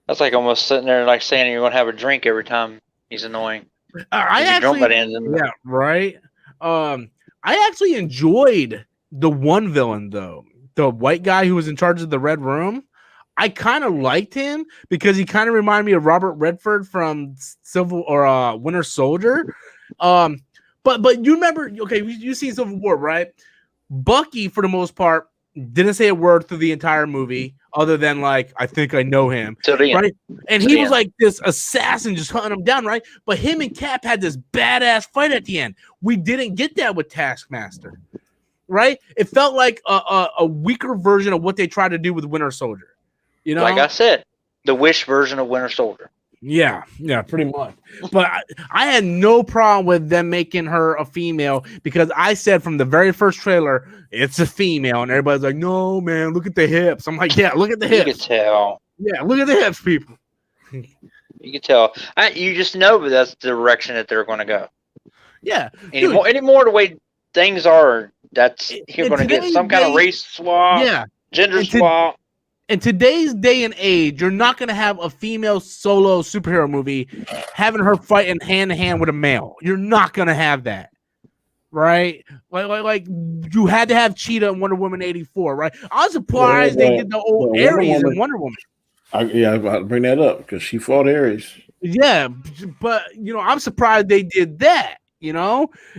That's like almost sitting there like saying you're gonna have a drink every time he's annoying. Yeah, right. I actually enjoyed the one villain though, the white guy who was in charge of the Red Room. I kind of liked him because he kind of reminded me of Robert Redford from Winter Soldier. But you remember, okay, you seen Civil War, right? Bucky, for the most part, didn't say a word through the entire movie other than like, I think I know him, right? And he was like this assassin just hunting him down, right? But him and Cap had this badass fight at the end. We didn't get that with Taskmaster, right? It felt like a weaker version of what they tried to do with Winter Soldier. Like I said, the Wish version of Winter Soldier. Yeah, pretty much. But I had no problem with them making her a female because I said from the very first trailer, it's a female. And everybody's like, no, man, look at the hips. I'm like, yeah, look at the hips. You can tell. Yeah, look at the hips, people. You can tell. You just know that that's the direction that they're going to go. Yeah. Anymore the way things are, you're going to get some kind of race swap, gender swap. In today's day and age, you're not going to have a female solo superhero movie having her fighting hand to hand with a male. You're not going to have that, right? Like you had to have Cheetah in Wonder Woman 84, right? I was surprised they did the old Ares in Wonder Woman. I'll bring that up because she fought Ares. Yeah, but I'm surprised they did that.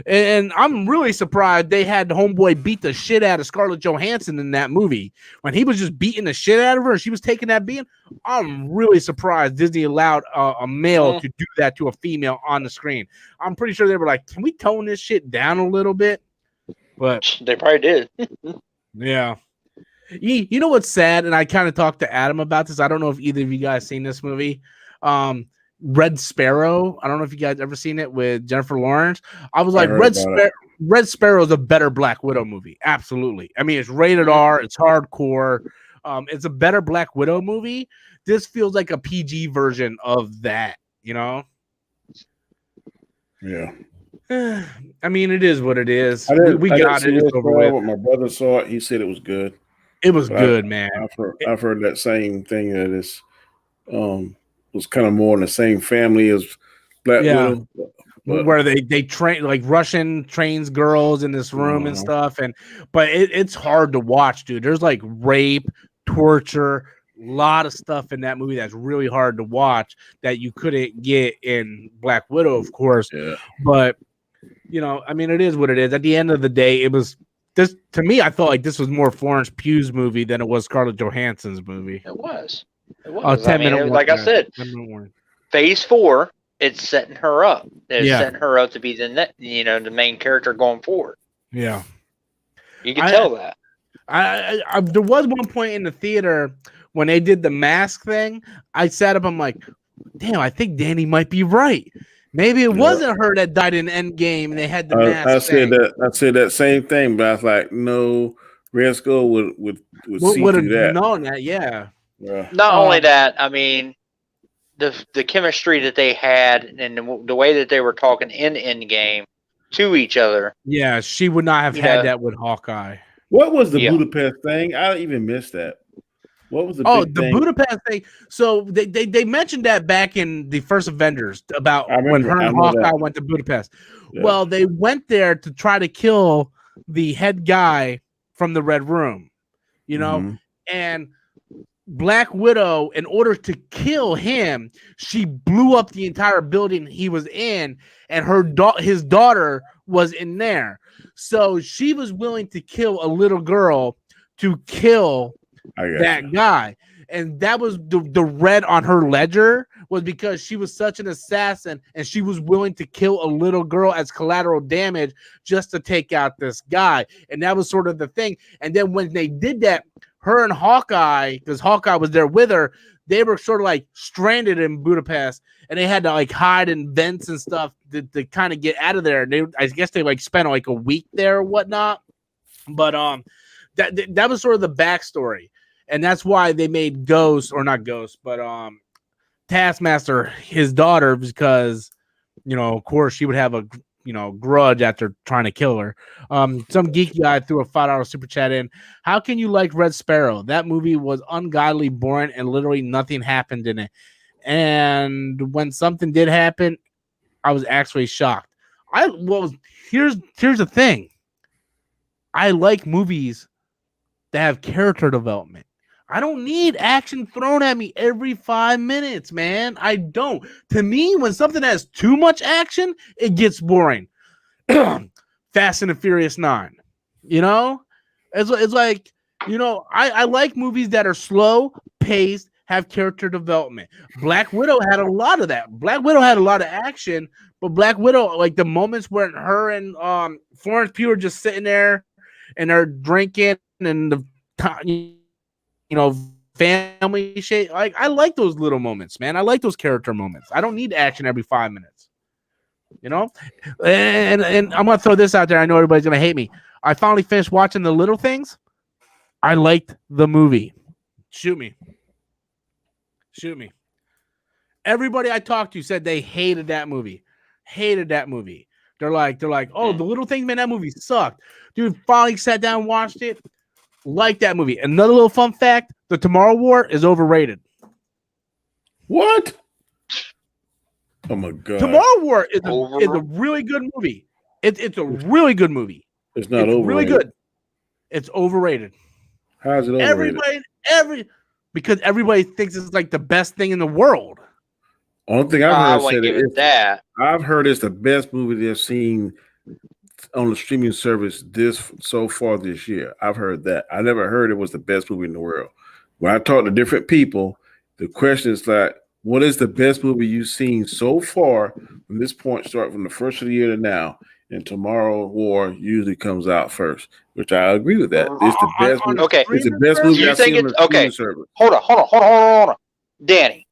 And I'm really surprised they had the homeboy beat the shit out of Scarlett Johansson in that movie when he was just beating the shit out of her and she was taking that beating. I'm really surprised Disney allowed a male to do that to a female on the screen. I'm pretty sure they were like, can we tone this shit down a little bit? But they probably did. Yeah. You know what's sad? And I kind of talked to Adam about this. I don't know if either of you guys seen this movie. Red Sparrow. I don't know if you guys ever seen it with Jennifer Lawrence. I was like, Red Sparrow is a better Black Widow movie. Absolutely. I mean, it's rated R. It's hardcore. It's a better Black Widow movie. This feels like a PG version of that, Yeah. I mean, it is what it is. We got it. It's over with. My brother saw it. He said it was good. It was good, man. I've heard that same thing that it's was kind of more in the same family as Black Widow. But, where they train like Russian trains girls in this room and stuff, but it's hard to watch, dude. There's like rape, torture, a lot of stuff in that movie that's really hard to watch that you couldn't get in Black Widow, of course. Yeah. But I mean, it is what it is. At the end of the day, it was this to me. I felt like this was more Florence Pugh's movie than it was Scarlett Johansson's movie. It was. Like I said, Phase 4. It's setting her up. It's setting her up to be the main character going forward. Yeah, you can tell that. I there was one point in the theater when they did the mask thing. I sat up. I'm like, damn, I think Danny might be right. Maybe it wasn't her that died in Endgame, and they had the mask. I said that same thing, but I was like, no, Red Skull would see through that. Known that, yeah. Not only that, I mean, the chemistry that they had and the way that they were talking in Endgame to each other. Yeah, she would not have had that with Hawkeye. What was the Budapest thing? I even missed that. What was the thing? Budapest thing? So they mentioned that back in the first Avengers about when her and Hawkeye went to Budapest. Yeah. Well, they went there to try to kill the head guy from the Red Room, and Black Widow, in order to kill him, she blew up the entire building he was in, and his daughter was in there. So she was willing to kill a little girl to kill that guy. And that was the red on her ledger, was because she was such an assassin and she was willing to kill a little girl as collateral damage just to take out this guy. And that was sort of the thing. And then when they did that, her and Hawkeye, because Hawkeye was there with her, they were sort of like stranded in Budapest, and they had to like hide in vents and stuff to kind of get out of there. I guess they like spent like a week there or whatnot. But that was sort of the backstory, and that's why they made Taskmaster his daughter, because of course she would have a grudge after trying to kill her. Some geeky guy threw a $5 super chat in. How can you like Red Sparrow? That movie was ungodly boring and literally nothing happened in it. And when something did happen, I was actually shocked. Here's the thing. I like movies that have character development. I don't need action thrown at me every 5 minutes, man. I don't. To me, when something has too much action, it gets boring. Fast and the Furious 9. It's like, I like movies that are slow paced, have character development. Black Widow had a lot of that. Black Widow had a lot of action, but Black Widow, like the moments where her and Florence Pugh are just sitting there and they're drinking and the family shit. Like, I like those little moments, man. I like those character moments. I don't need action every 5 minutes. And I'm gonna throw this out there. I know everybody's gonna hate me. I finally finished watching The Little Things. I liked the movie. Shoot me. Everybody I talked to said they hated that movie. They're like, oh, The Little Things, man, that movie sucked. Dude, finally sat down and watched it. Like that movie. Another little fun fact: The Tomorrow War is overrated. What? Oh my god! Tomorrow War is a really good movie. It's a really good movie. It's not overrated. Really good. It's overrated. How is it overrated? Because everybody thinks it's like the best thing in the world. Only thing I've heard I've heard it's the best movie they've seen on the streaming service so far this year. I've heard that. I never heard it was the best movie in the world. When I talk to different people, the question is like, what is the best movie you've seen so far from this point, start from the first of the year to now? And Tomorrow War usually comes out first, which I agree with that. It's the best movie. Okay. It's the best movie I've seen on the streaming service. Hold on. Danny,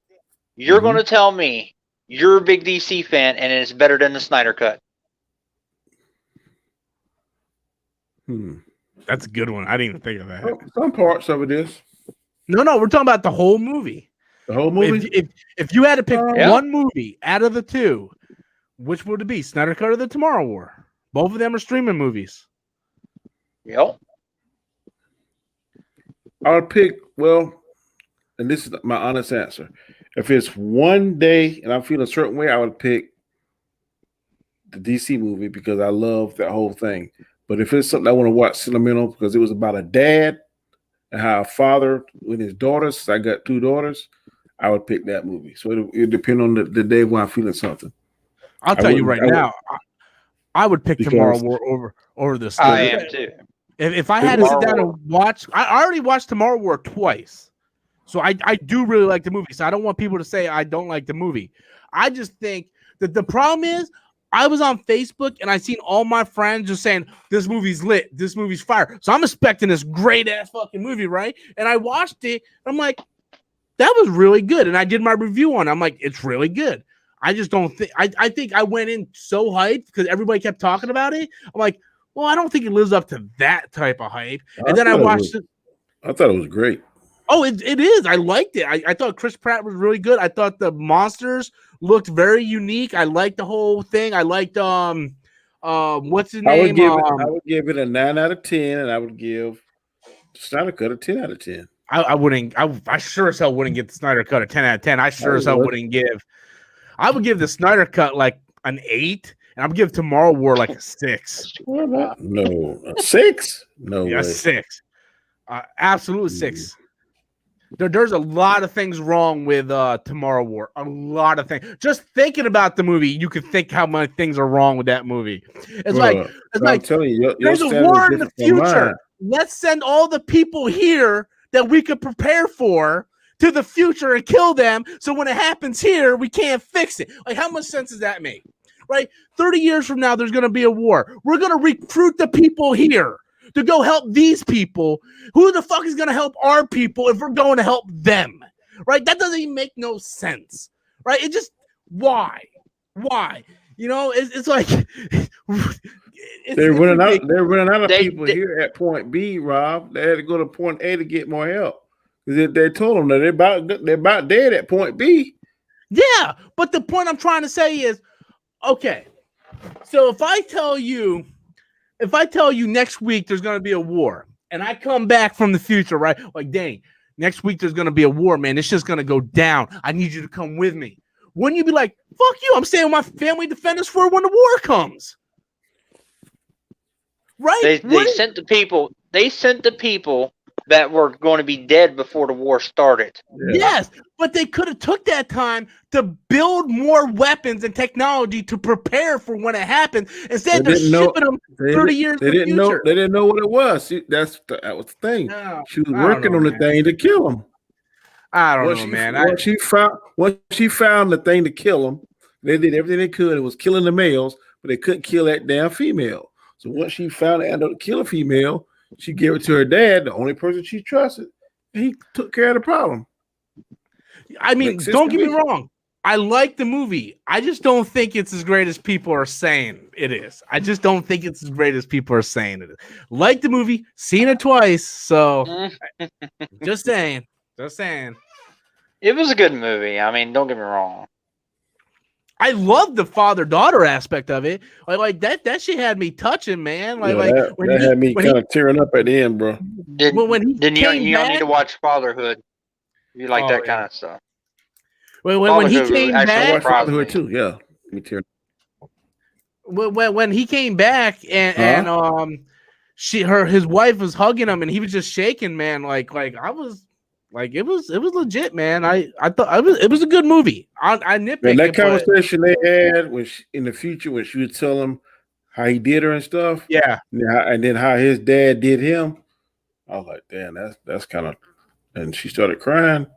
you're going to tell me you're a big DC fan and it's better than the Snyder Cut. That's a good one. I didn't even think of that. Some parts of it is. No, we're talking about the whole movie. The whole movie? If you had to pick one movie out of the two, which would it be? Snyder Cut or The Tomorrow War? Both of them are streaming movies. Yep. I would pick, and this is my honest answer. If it's one day and I'm feeling a certain way, I would pick the DC movie because I love that whole thing. But if it's something I want to watch sentimental because it was about a dad and how a father with his daughters, I got 2 daughters, I would pick that movie. So it depends on the day when I'm feeling something. I'll tell you right now, I would pick Tomorrow War over this. I am too. If I had to sit down and watch, I already watched Tomorrow War twice. So I do really like the movie. So I don't want people to say I don't like the movie. I just think that the problem is I was on Facebook and I seen all my friends just saying this movie's lit, this movie's fire. So I'm expecting this great ass fucking movie, right? And I watched it. I'm like, that was really good. And I did my review on it. I'm like, it's really good. I just don't think I think I went in so hyped because everybody kept talking about it. I'm like, well, I don't think it lives up to that type of hype. And then I watched it. I thought it was great. Oh, it is. I liked it. I thought Chris Pratt was really good. I thought the monsters looked very unique. I liked the whole thing. I liked what's his name? I would give it a 9 out of 10, and I would give Snyder Cut a 10 out of 10. I wouldn't. I sure as hell wouldn't get the Snyder Cut a 10 out of 10. I sure as hell wouldn't give. I would give the Snyder Cut like an 8, and I would give Tomorrow War like a 6. No, a 6? No, yeah, way. 6. Absolute 6. There's a lot of things wrong with Tomorrow War. A lot of things. Just thinking about the movie, you could think how many things are wrong with that movie. It's like I'm telling you, there's a war in the future. Let's send all the people here that we could prepare for to the future and kill them. So when it happens here, we can't fix it. Like, how much sense does that make? Right? 30 years from now, there's going to be a war. We're going to recruit the people here to go help these people. Who the fuck is going to help our people if we're going to help them? Right? That doesn't even make no sense. Right? It just, why? You know, it's like they're running out of people here at point B, Rob. They had to go to point A to get more help. Because they told them that they're about dead at point B. Yeah, but the point I'm trying to say is, okay, so if I tell you next week there's going to be a war, and I come back from the future, right? Like, dang, next week there's going to be a war, man. It's just going to go down. I need you to come with me. Wouldn't you be like, fuck you, I'm staying with my family defenders for when the war comes? Right? They sent the people that were going to be dead before the war started. Yeah. Yes, but they could have took that time to build more weapons and technology to prepare for when it happened. Instead, they're shipping them 30 years. They didn't know what it was. See, that was the thing. No, she was working on the thing to kill him. I don't know, man. Once she found the thing to kill him, they did everything they could. It was killing the males, but they couldn't kill that damn female. So once she found out how to kill a female, she gave it to her dad, the only person she trusted. And he took care of the problem. I mean, don't get me wrong. I like the movie. I just don't think it's as great as people are saying it is. I just don't think it's as great as people are saying it is. Like the movie, seen it twice. So just saying. It was a good movie. I mean, don't get me wrong. I love the father-daughter aspect of it. Like that shit had me touching, man. That had me kind of tearing up at the end, bro. You don't need to watch Fatherhood. You like that kind of stuff. When he came back, I watched Fatherhood too. Yeah, me tearing. When he came back and his wife was hugging him and he was just shaking, man. Like I was. Like it was legit, man. I thought it was a good movie. I nitpicked. And that conversation they had in the future when she would tell him how he did her and stuff. Yeah. And then how his dad did him. I was like, damn, that's kind of. And she started crying.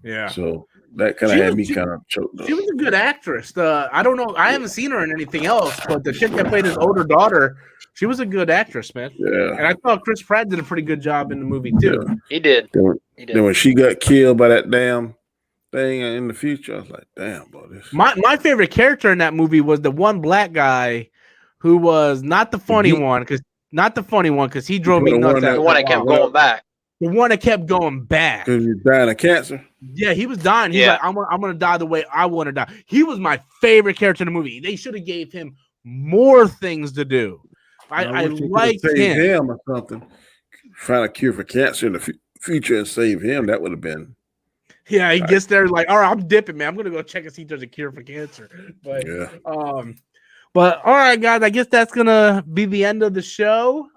Yeah. So that kind of had me kind of choked up. She was a good actress. I don't know. I haven't seen her in anything else, but the chick that played his older daughter, she was a good actress, man. Yeah. And I thought Chris Pratt did a pretty good job in the movie too. Yeah. He did. Then when she got killed by that damn thing in the future, I was like, damn, boy. My favorite character in that movie was the one black guy who was not the funny one, because he drove me nuts. The one that kept going back. The one that kept going back. Because he was dying of cancer. Yeah, he was dying. He's like, I'm gonna die the way I want to die. He was my favorite character in the movie. They should have gave him more things to do. I liked him or something. Find a cure for cancer in the future and save him. That would have been. Yeah, he gets there like, all right, I'm dipping, man. I'm gonna go check and see if there's a cure for cancer. But but all right, guys, I guess that's gonna be the end of the show.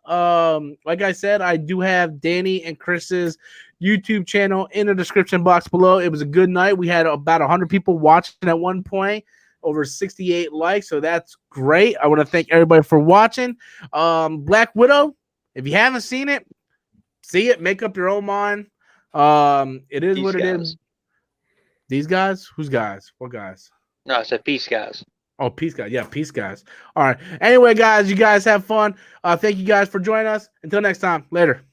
Like I said, I do have Danny and Chris's YouTube channel in the description box below. It was a good night. We had about 100 people watching at one point, over 68 likes, so that's great. I want to thank everybody for watching. Black Widow, if you haven't seen it, see it, make up your own mind. It is what it is. These guys? Who's guys? What guys? No, I said peace, guys. Oh, peace guys. Yeah, peace guys. All right. Anyway, guys, you guys have fun. Thank you guys for joining us. Until next time. Later.